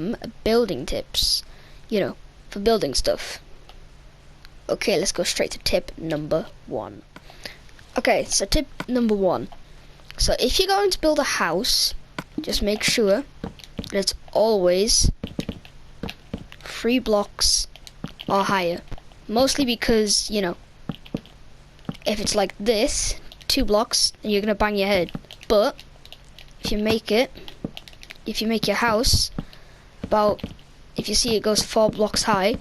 some building tips, you know, for building stuff. Okay, let's go straight to tip number 1. Okay, so tip number 1. So if you're going to build a house, just make sure that it's always 3 blocks or higher. Mostly because, you know, if it's like this, 2 blocks, then you're gonna bang your head. But if you make your house about, if you see it goes 4 blocks high,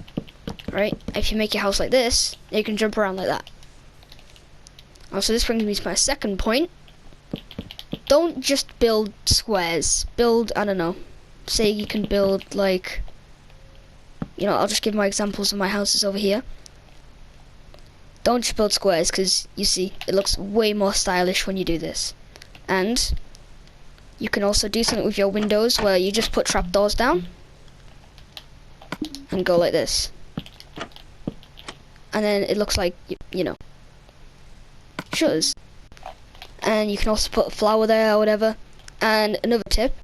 right? If you make your house like this, you can jump around like that. Also, this brings me to my second point. Don't just build squares. Build, I don't know, say you can build like, you know, I'll just give my examples of my houses over here. Don't just build squares, because you see, it looks way more stylish when you do this. And you can also do something with your windows where you just put trapdoors down and go like this. And then it looks like, you know, shutters. And you can also put a flower there or whatever. And another tip,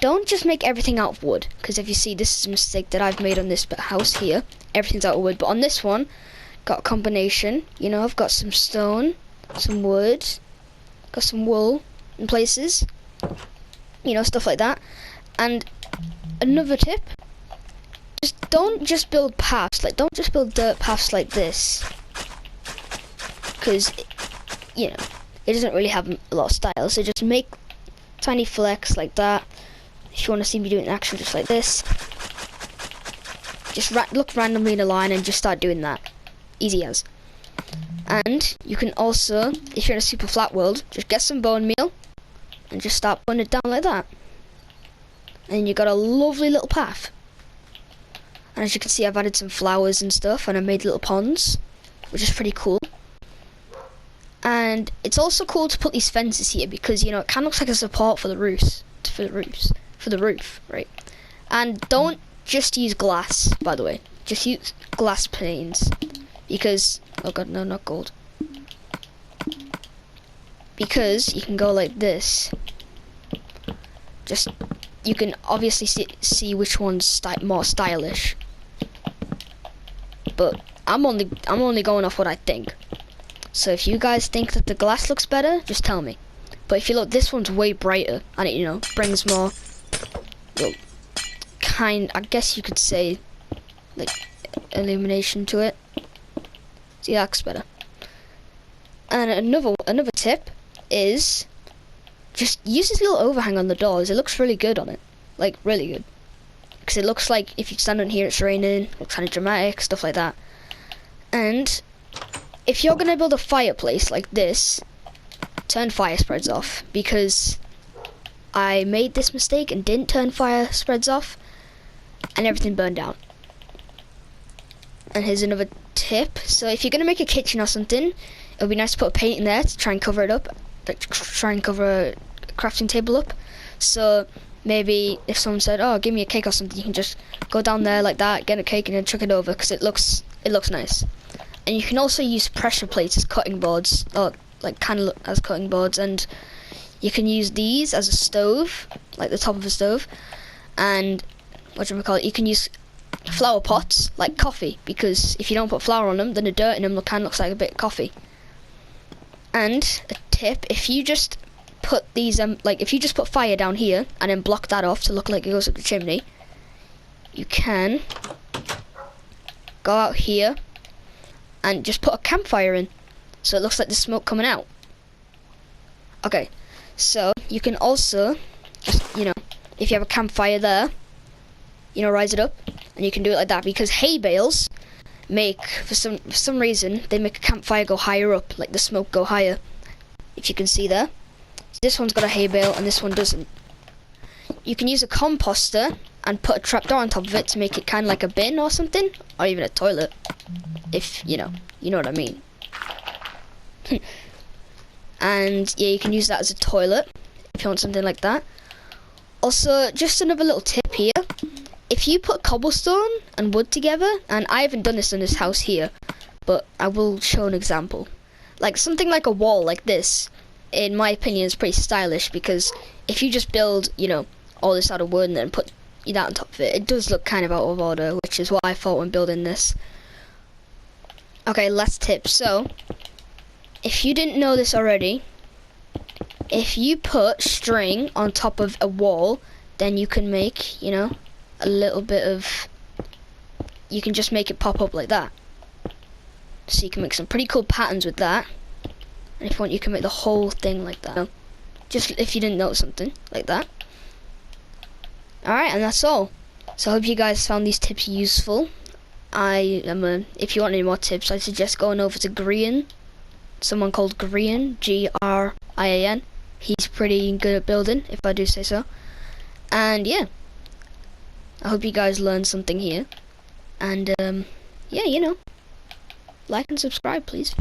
don't just make everything out of wood, because if you see, this is a mistake that I've made on this house here. Everything's out of wood, but on this one, got a combination. You know, I've got some stone, some wood, got some wool in places, you know, stuff like that. And another tip, don't just build paths, like don't just build dirt paths like this, because, you know, it doesn't really have a lot of style. So just make tiny flecks like that. If you want to see me doing action just like this, just look randomly in a line and just start doing that. Easy as. And you can also, if you're in a super flat world, just get some bone meal and just start putting it down like that. And you got a lovely little path. And as you can see, I've added some flowers and stuff, and I made little ponds, which is pretty cool. And it's also cool to put these fences here because, you know, it kind of looks like a support for the roofs, for the roof, right? And don't just use glass, by the way. Just use glass panes. Because, oh god, no, not gold. Because you can go like this. Just, you can obviously see which one's more stylish. But I'm only going off what I think. So if you guys think that the glass looks better, just tell me. But if you look, this one's way brighter, and it, you know, brings more, well, I guess you could say, like, illumination to it. See, that's better. And another tip is just use this little overhang on the doors. It looks really good on it, like really good, because it looks like if you stand on here it's raining. It looks kind of dramatic, stuff like that. And if you're gonna build a fireplace like this, turn fire spreads off, because I made this mistake and didn't turn fire spreads off, and everything burned down. And here's another tip. So if you're gonna make a kitchen or something, it would be nice to put a painting there to try and cover it up, like try and cover a crafting table up. So maybe if someone said, "Oh, give me a cake or something," you can just go down there like that, get a cake, and then chuck it over, because it looks nice. And you can also use pressure plates as cutting boards, or like kind of look as cutting boards, and you can use these as a stove, like the top of a stove. And you can use flower pots like coffee, because if you don't put flour on them, then the dirt in them kind of looks like a bit of coffee. And a tip, if you just put these if you just put fire down here and then block that off to look like it goes up the chimney, you can go out here and just put a campfire in, so it looks like there's smoke coming out. Okay, so you can also just, you know, if you have a campfire there, you know, rise it up, and you can do it like that, because hay bales make, for some reason, they make a campfire go higher up, like the smoke go higher. If you can see there, this one's got a hay bale and this one doesn't. You can use a composter and put a trapdoor on top of it to make it kind of like a bin or something, or even a toilet, if you know what I mean. And yeah, you can use that as a toilet if you want something like that. Also, just another little tip here, if you put cobblestone and wood together, and I haven't done this in this house here, but I will show an example. Like something like a wall like this, in my opinion, is pretty stylish, because if you just build, you know, all this out of wood and then put that on top of it. It does look kind of out of order, which is what I thought when building this. Okay, last tip. So, if you didn't know this already, if you put string on top of a wall, then you can make, you know, a little bit of, you can just make it pop up like that. So you can make some pretty cool patterns with that. And if you want, you can make the whole thing like that. Just if you didn't know something like that. Alright, and that's all. So I hope you guys found these tips useful. If you want any more tips, I suggest going over to Grian. Someone called Grian, Grian. He's pretty good at building, if I do say so. And yeah, I hope you guys learned something here. And yeah, you know, like and subscribe, please.